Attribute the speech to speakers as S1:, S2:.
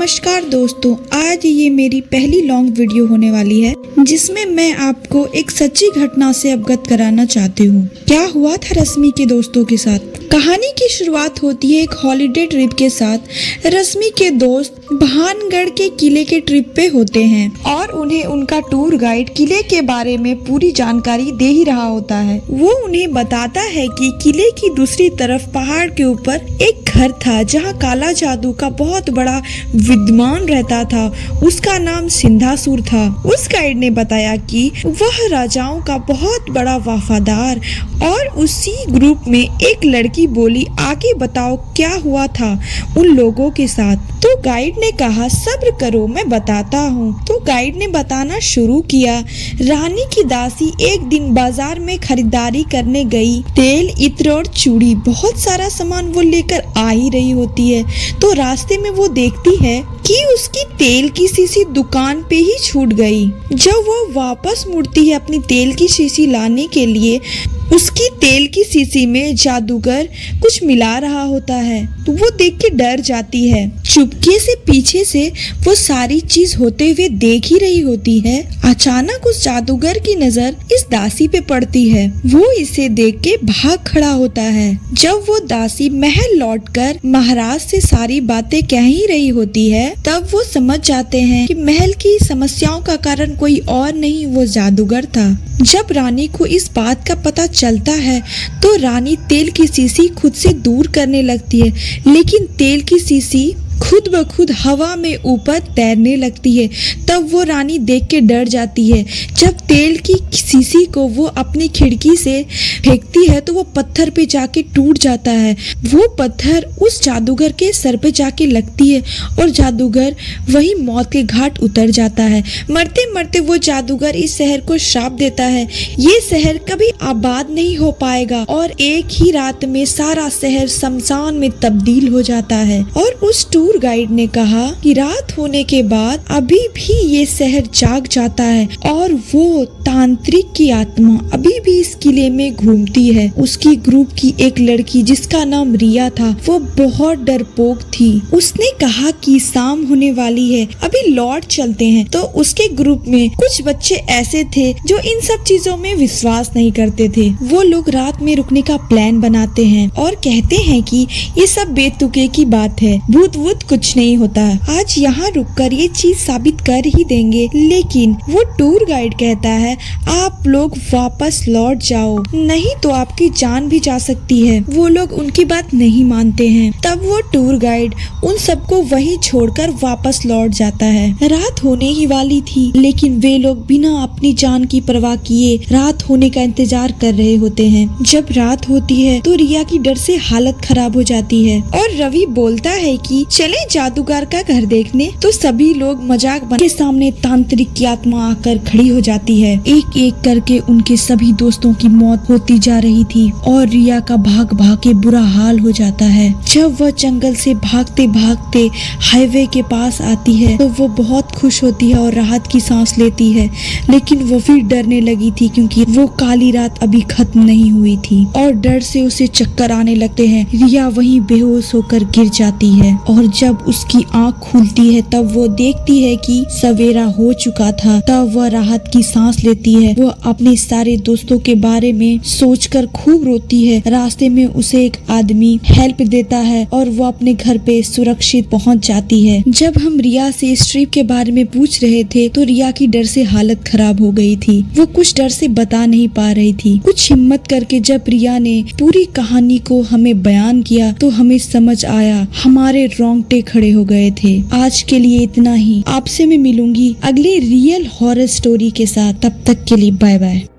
S1: नमस्कार दोस्तों, आज ये मेरी पहली लॉन्ग वीडियो होने वाली है जिसमें मैं आपको एक सच्ची घटना से अवगत कराना चाहती हूँ। क्या हुआ था रश्मि के दोस्तों के साथ। कहानी की शुरुआत होती है एक हॉलिडे ट्रिप के साथ। रश्मि के दोस्त भानगढ़ के किले के ट्रिप पे होते हैं और उन्हें उनका टूर गाइड किले के बारे में पूरी जानकारी दे ही रहा होता है। वो उन्हें बताता है कि किले की दूसरी तरफ पहाड़ के ऊपर एक घर था जहाँ काला जादू का बहुत बड़ा विद्वान रहता था। उसका नाम सिंधासुर था। उस गाइड ने बताया कि वह राजाओं का बहुत बड़ा वफादार और उसी ग्रुप में एक लड़की बोली, आगे बताओ क्या हुआ था उन लोगों के साथ। तो गाइड ने कहा, सब्र करो मैं बताता हूँ। तो गाइड ने बताना शुरू किया। रानी की दासी एक दिन बाजार में खरीदारी करने गई। तेल, इत्र और चूड़ी, बहुत सारा सामान वो लेकर आ ही रही होती है। तो रास्ते में वो देखती है कि उसकी तेल की शीशी दुकान पे ही छूट गई। जब वो वापस मुड़ती है अपनी तेल की शीशी लाने के लिए, उसकी तेल की शीशी में जादूगर कुछ मिला रहा होता है। तो वो देख के डर जाती है। चुपके से पीछे से वो सारी चीज होते हुए देख ही रही होती है। अचानक उस जादूगर की नजर इस दासी पे पड़ती है। वो इसे देख के भाग खड़ा होता है। जब वो दासी महल लौटकर महाराज से सारी बातें कह ही रही होती है, तब वो समझ जाते हैं कि महल की समस्याओं का कारण कोई और नहीं, वो जादूगर था। जब रानी को इस बात का पता चलता है तो रानी तेल की शीशी खुद से दूर करने लगती है, लेकिन तेल की शीशी खुद ब खुद हवा में ऊपर तैरने लगती है। तब वो रानी देख के डर जाती है। जब तेल की शीशी को वो अपनी खिड़की से फेंकती है तो वो पत्थर पे जाके टूट जाता है। वो पत्थर उस जादूगर के सर पे जाके लगती है और जादूगर वही मौत के घाट उतर जाता है। मरते मरते वो जादूगर इस शहर को श्राप देता है, ये शहर कभी आबाद नहीं हो पाएगा। और एक ही रात में सारा शहर शमशान में तब्दील हो जाता है। और उस टूर गाइड ने कहा कि रात होने के बाद अभी भी ये शहर जाग जाता है और वो तांत्रिक की आत्मा अभी भी इस किले में घूमती है। उसकी ग्रुप की एक लड़की जिसका नाम रिया था, वो बहुत डरपोक थी। उसने कहा कि शाम होने वाली है, अभी लौट चलते हैं। तो उसके ग्रुप में कुछ बच्चे ऐसे थे जो इन सब चीजों में विश्वास नहीं करते थे। वो लोग रात में रुकने का प्लान बनाते हैं और कहते हैं कि ये सब बेतुके की बात है, भूत वूत कुछ नहीं होता, आज यहाँ रुककर ये चीज साबित कर ही देंगे। लेकिन वो टूर गाइड कहता है, आप लोग वापस लौट जाओ, नहीं तो आपकी जान भी जा सकती है। वो लोग उनकी बात नहीं मानते हैं। तब वो टूर गाइड उन सबको वहीं छोड़कर वापस लौट जाता है। रात होने ही वाली थी, लेकिन वे लोग बिना अपनी जान की परवाह किए रात होने का इंतजार कर रहे होते हैं। जब रात होती है तो रिया की डर से हालत खराब हो जाती है और रवि बोलता है कि चले जादूगर का घर देखने। तो सभी लोग मजाक बन के सामने तांत्रिक की आत्मा आकर खड़ी हो जाती है। एक एक करके उनके सभी दोस्तों की मौत होती जा रही थी और रिया का भाग भाग के बुरा हाल हो जाता है। जब वह जंगल से भागते भागते हाईवे के पास आती है तो वो बहुत खुश होती है और राहत की सांस लेती है। लेकिन वो फिर डरने लगी थी क्योंकि वो काली रात अभी खत्म नहीं हुई थी और डर से उसे चक्कर आने लगते हैं। रिया वहीं बेहोश होकर गिर जाती है और जब उसकी आंख खुलती है तब वो देखती है कि सवेरा हो चुका था। तब वह राहत की सांस लेती है। वो अपने सारे दोस्तों के बारे में सोचकर खूब रोती है। रास्ते में उसे एक आदमी हेल्प देता है और वो अपने घर पे सुरक्षित पहुंच जाती है। जब हम रिया से इस ट्रिप के बारे में पूछ रहे थे तो रिया की डर से हालत खराब हो गई थी। वो कुछ डर से बता नहीं पा रही थी। कुछ हिम्मत करके जब रिया ने पूरी कहानी को हमें बयान किया तो हमें समझ आया, हमारे रोंगटे खड़े हो गए थे। आज के लिए इतना ही। आपसे मैं मिलूंगी अगले रियल हॉरर स्टोरी के साथ। तब तक के लिए बाय बाय।